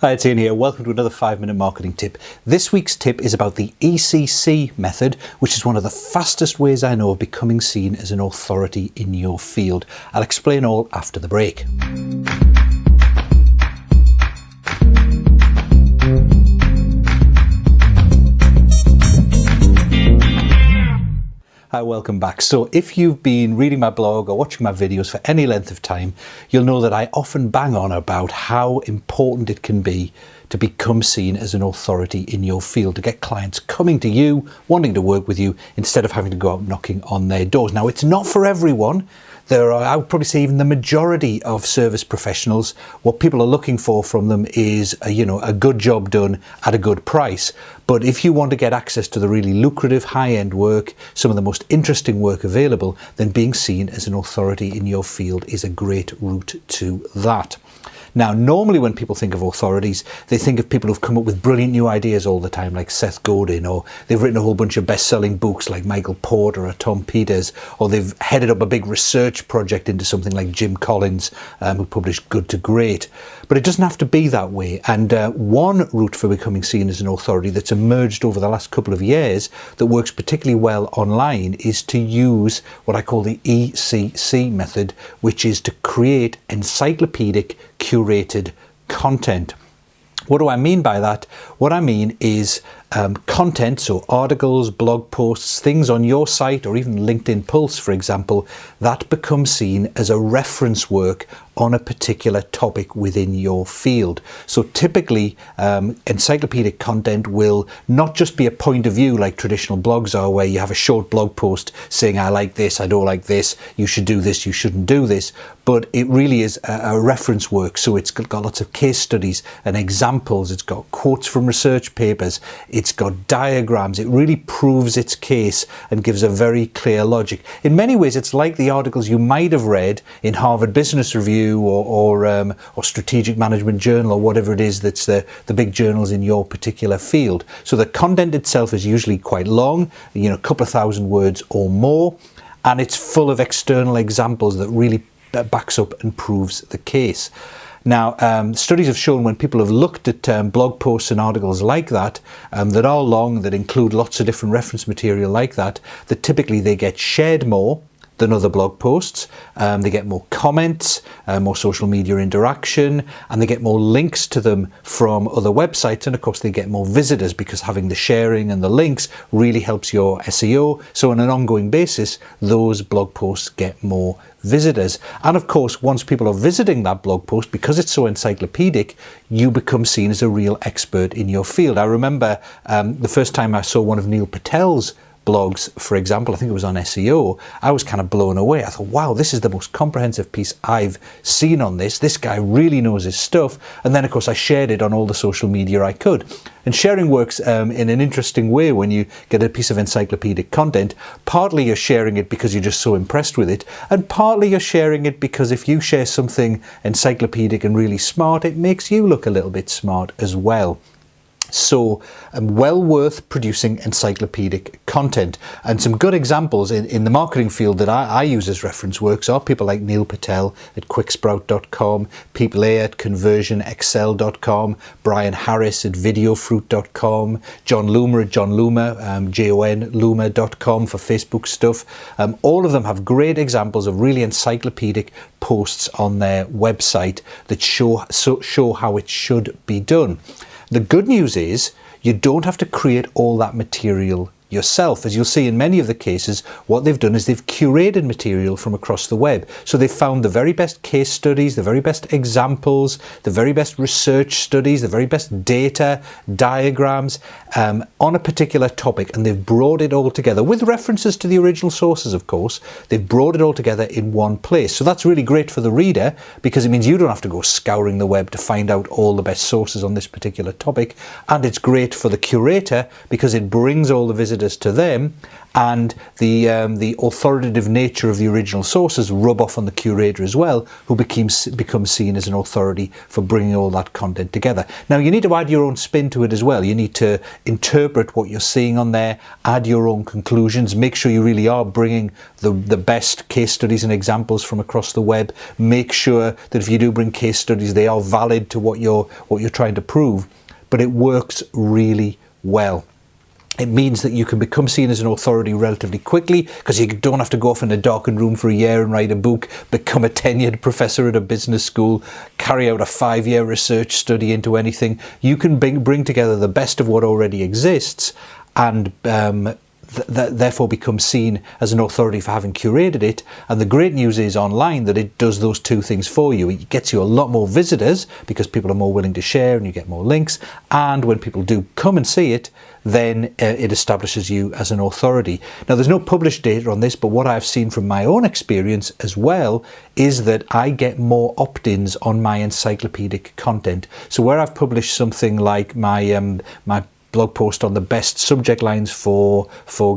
Hi, it's Ian here. Welcome to another 5-minute marketing tip. This week's tip is about the ECC method, which is one of the fastest ways I know of becoming seen as an authority in your field. I'll explain all after the break. Hi, welcome back. So if you've been reading my blog or watching my videos for any length of time, you'll know that I often bang on about how important it can be to become seen as an authority in your field, to get clients coming to you, wanting to work with you, instead of having to go out knocking on their doors. Now, it's not for everyone. There are, I would probably say, even the majority of service professionals, what people are looking for from them is a good job done at a good price. But if you want to get access to the really lucrative high-end work, some of the most interesting work available, then being seen as an authority in your field is a great route to that. Now, normally when people think of authorities, they think of people who've come up with brilliant new ideas all the time, like Seth Godin, or they've written a whole bunch of best-selling books like Michael Porter or Tom Peters, or they've headed up a big research project into something like Jim Collins, who published Good to Great. But it doesn't have to be that way. And one route for becoming seen as an authority that's emerged over the last couple of years that works particularly well online is to use what I call the ECC method, which is to create encyclopedic curated content. What do I mean by that? What I mean is content, so articles, blog posts, things on your site, or even LinkedIn Pulse, for example, that become seen as a reference work on a particular topic within your field. So typically, encyclopedic content will not just be a point of view like traditional blogs are, where you have a short blog post saying, I like this, I don't like this, you should do this, you shouldn't do this, but it really is a reference work. So it's got lots of case studies and examples, it's got quotes from research papers, it's got diagrams. It really proves its case and gives a very clear logic. In many ways, it's like the articles you might have read in Harvard Business Review or Strategic Management Journal, or whatever it is that's the big journals in your particular field. So the content itself is usually quite long, a couple of thousand words or more, and it's full of external examples that really backs up and proves the case. Now, studies have shown when people have looked at blog posts and articles like that, that are long, that include lots of different reference material like that, that typically they get shared more than other blog posts. They get more comments, more social media interaction, and they get more links to them from other websites. And of course, they get more visitors because having the sharing and the links really helps your SEO. So on an ongoing basis, those blog posts get more visitors. And of course, once people are visiting that blog post, because it's so encyclopedic, you become seen as a real expert in your field. I remember the first time I saw one of Neil Patel's blogs, for example, I think it was on SEO, I was kind of blown away. I thought, wow, this is the most comprehensive piece I've seen on this. This guy really knows his stuff. And then, of course, I shared it on all the social media I could. And sharing works in an interesting way when you get a piece of encyclopedic content. Partly you're sharing it because you're just so impressed with it, and partly you're sharing it because if you share something encyclopedic and really smart, it makes you look a little bit smart as well. So well worth producing encyclopedic content. And some good examples in the marketing field that I use as reference works are people like Neil Patel at quicksprout.com, Pete Lay at conversionexcel.com, Brian Harris at videofruit.com, John Loomer at jonloomer.com for Facebook stuff. All of them have great examples of really encyclopedic posts on their website that show how it should be done. The good news is you don't have to create all that material yourself. As you'll see in many of the cases, what they've done is they've curated material from across the web. So they've found the very best case studies, the very best examples, the very best research studies, the very best data, diagrams on a particular topic, and they've brought it all together with references to the original sources, of course. They've brought it all together in one place. So that's really great for the reader because it means you don't have to go scouring the web to find out all the best sources on this particular topic. And it's great for the curator because it brings all the visitors visitors to them, and the authoritative nature of the original sources rub off on the curator as well, who becomes seen as an authority for bringing all that content together. Now, you need to add your own spin to it as well. You need to interpret what you're seeing on there, add your own conclusions, make sure you really are bringing the best case studies and examples from across the web. Make sure that if you do bring case studies, they are valid to what you're trying to prove. But it works really well. It means that you can become seen as an authority relatively quickly, because you don't have to go off in a darkened room for a year and write a book, become a tenured professor at a business school, carry out a 5-year research study into anything. You can bring together the best of what already exists, and therefore become seen as an authority for having curated it. And the great news is online that it does those two things for you. It gets you a lot more visitors because people are more willing to share and you get more links. And when people do come and see it, then it establishes you as an authority. Now, there's no published data on this, but what I've seen from my own experience as well is that I get more opt-ins on my encyclopedic content. So where I've published something like my blog post on the best subject lines for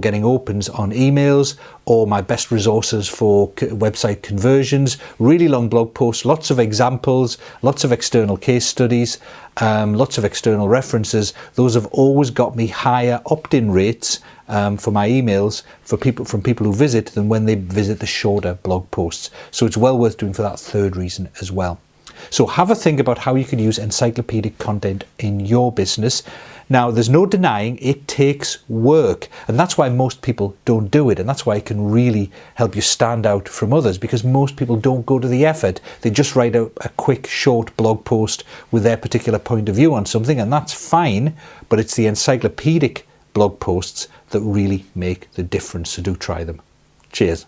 getting opens on emails, or my best resources for website conversions, really long blog posts, lots of examples, lots of external case studies, lots of external references. Those have always got me higher opt-in rates for my emails from people who visit than when they visit the shorter blog posts. So it's well worth doing for that third reason as well. So have a think about how you can use encyclopedic content in your business. Now, there's no denying it takes work, and that's why most people don't do it, and that's why it can really help you stand out from others, because most people don't go to the effort. They just write a quick, short blog post with their particular point of view on something, and that's fine, but it's the encyclopedic blog posts that really make the difference, so do try them. Cheers.